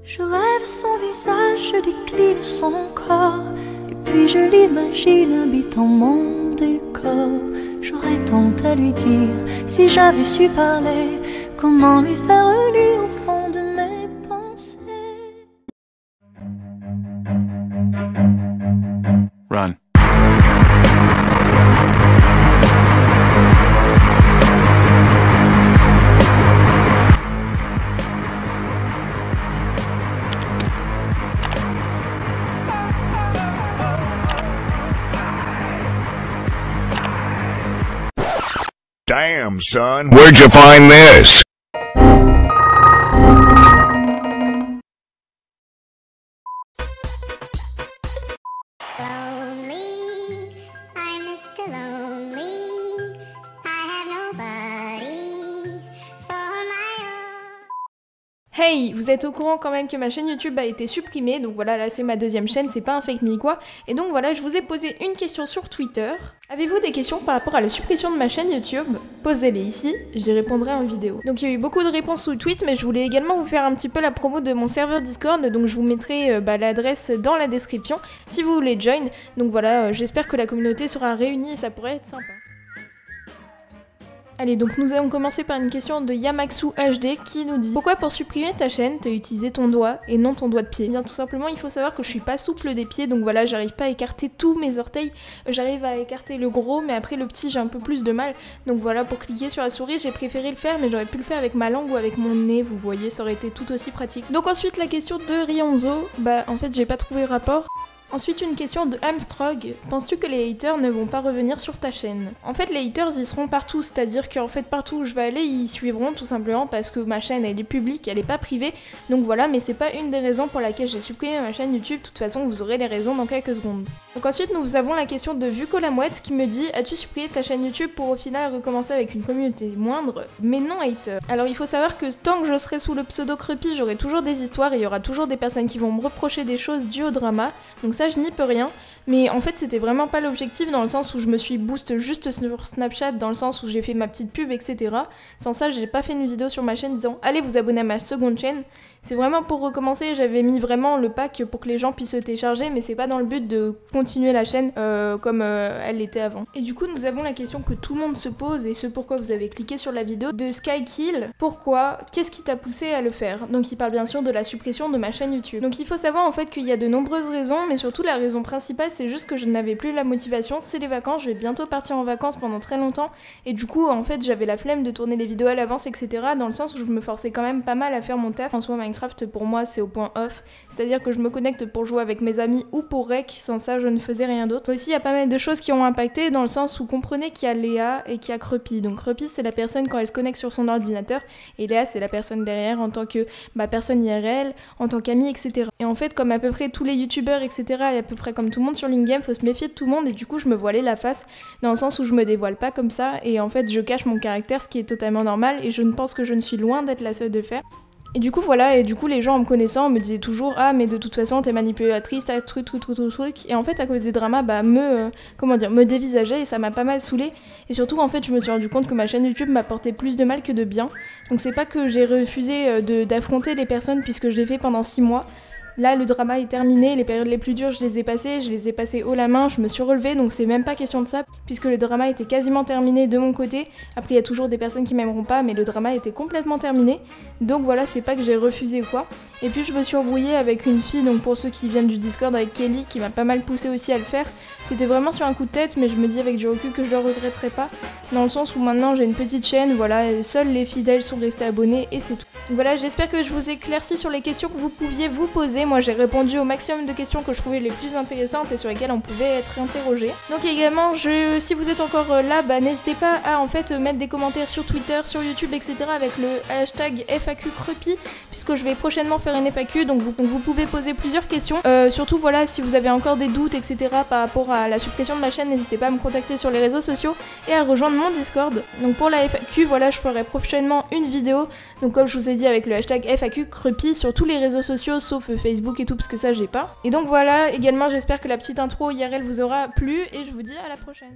Je rêve son visage, je décline son corps, et puis je l'imagine habitant mon décor. J'aurais tant à lui dire, si j'avais su parler, comment lui faire lire au fond de mes pensées. Run. Damn, son, where'd you find this? Lonely, I'm Mr. Lonely. I have nobody for my own. Hey, vous êtes au courant quand même que ma chaîne YouTube a été supprimée, donc voilà, là c'est ma deuxième chaîne, c'est pas un fake ni quoi. Et donc voilà, je vous ai posé une question sur Twitter. Avez-vous des questions par rapport à la suppression de ma chaîne YouTube? Posez-les ici, j'y répondrai en vidéo. Donc il y a eu beaucoup de réponses sous le tweet, mais je voulais également vous faire un petit peu la promo de mon serveur Discord, donc je vous mettrai l'adresse dans la description si vous voulez join. Donc voilà, j'espère que la communauté sera réunie et ça pourrait être sympa. Allez, donc nous allons commencer par une question de Yamaxu HD qui nous dit: pourquoi pour supprimer ta chaîne, t'as utilisé ton doigt et non ton doigt de pied? Bien tout simplement, il faut savoir que je suis pas souple des pieds, donc voilà, j'arrive pas à écarter tous mes orteils. J'arrive à écarter le gros, mais après le petit, j'ai un peu plus de mal. Donc voilà, pour cliquer sur la souris, j'ai préféré le faire, mais j'aurais pu le faire avec ma langue ou avec mon nez, vous voyez, ça aurait été tout aussi pratique. Donc ensuite, la question de Rionzo, bah en fait, j'ai pas trouvé rapport. Ensuite, une question de Hamstrog. Penses-tu que les haters ne vont pas revenir sur ta chaîne? En fait, les haters, ils seront partout, c'est-à-dire qu'en fait, partout où je vais aller, ils suivront tout simplement parce que ma chaîne, elle est publique, elle est pas privée. Donc voilà, mais c'est pas une des raisons pour laquelle j'ai supprimé ma chaîne YouTube. De toute façon, vous aurez les raisons dans quelques secondes. Donc ensuite, nous avons la question de Vuko la Mouette qui me dit: as-tu supprimé ta chaîne YouTube pour au final recommencer avec une communauté moindre, mais non hater? Alors il faut savoir que tant que je serai sous le pseudo Creepy, j'aurai toujours des histoires et il y aura toujours des personnes qui vont me reprocher des choses dues au drama. Donc ça, je n'y peux rien. Mais en fait, c'était vraiment pas l'objectif dans le sens où je me suis boost juste sur Snapchat, dans le sens où j'ai fait ma petite pub, etc. Sans ça, j'ai pas fait une vidéo sur ma chaîne disant allez vous abonner à ma seconde chaîne. C'est vraiment pour recommencer, j'avais mis vraiment le pack pour que les gens puissent se télécharger, mais c'est pas dans le but de continuer la chaîne comme elle l'était avant. Et du coup, nous avons la question que tout le monde se pose, et ce pourquoi vous avez cliqué sur la vidéo, de Skykill. Pourquoi? Qu'est-ce qui t'a poussé à le faire? Donc il parle bien sûr de la suppression de ma chaîne YouTube. Donc il faut savoir en fait qu'il y a de nombreuses raisons, mais surtout la raison principale, c'est juste que je n'avais plus la motivation, c'est les vacances, je vais bientôt partir en vacances pendant très longtemps, et du coup en fait j'avais la flemme de tourner les vidéos à l'avance, etc. dans le sens où je me forçais quand même pas mal à faire mon taf. En soi, Minecraft pour moi c'est au point off, c'est-à-dire que je me connecte pour jouer avec mes amis ou pour rec, sans ça je ne faisais rien d'autre. Aussi il y a pas mal de choses qui ont impacté, dans le sens où comprenez qu'il y a Léa et qu'il y a Creepy. Donc Creepy c'est la personne quand elle se connecte sur son ordinateur, et Léa c'est la personne derrière en tant que personne IRL, en tant qu'amie, etc. Et en fait comme à peu près tous les youtubeurs, etc. et à peu près comme tout le monde sur l'in-game, faut se méfier de tout le monde, et du coup je me voilais la face, dans le sens où je me dévoile pas comme ça, et en fait je cache mon caractère, ce qui est totalement normal, et je ne pense que je ne suis loin d'être la seule de le faire. Et du coup voilà, et du coup les gens en me connaissant me disaient toujours ah mais de toute façon t'es manipulatrice, t'as truc, et en fait à cause des dramas me dévisageaient, et ça m'a pas mal saoulée, et surtout en fait je me suis rendu compte que ma chaîne YouTube m'apportait plus de mal que de bien. Donc c'est pas que j'ai refusé d'affronter les personnes, puisque je l'ai fait pendant 6 mois. Là, le drama est terminé, les périodes les plus dures, je les ai passées haut la main, je me suis relevée, donc c'est même pas question de ça, puisque le drama était quasiment terminé de mon côté. Après, il y a toujours des personnes qui m'aimeront pas, mais le drama était complètement terminé. Donc voilà, c'est pas que j'ai refusé ou quoi. Et puis je me suis embrouillée avec une fille, donc pour ceux qui viennent du Discord, avec Kelly, qui m'a pas mal poussé aussi à le faire. C'était vraiment sur un coup de tête, mais je me dis avec du recul que je le regretterai pas, dans le sens où maintenant j'ai une petite chaîne, voilà, et seuls les fidèles sont restés abonnés, et c'est tout. Donc voilà, j'espère que je vous ai éclairci sur les questions que vous pouviez vous poser. abonner. Moi j'ai répondu au maximum de questions que je trouvais les plus intéressantes et sur lesquelles on pouvait être interrogé. Donc également, si vous êtes encore là, n'hésitez pas à en fait mettre des commentaires sur Twitter, sur YouTube, etc. avec le hashtag FAQcreepy, puisque je vais prochainement faire une FAQ, donc vous pouvez poser plusieurs questions. Surtout voilà, si vous avez encore des doutes, etc. par rapport à la suppression de ma chaîne, n'hésitez pas à me contacter sur les réseaux sociaux et à rejoindre mon Discord. Donc pour la FAQ, voilà, je ferai prochainement une vidéo, donc comme je vous ai dit avec le hashtag FAQcreepy sur tous les réseaux sociaux sauf Facebook et tout, parce que ça j'ai pas. Et donc voilà, également j'espère que la petite intro IRL vous aura plu et je vous dis à la prochaine.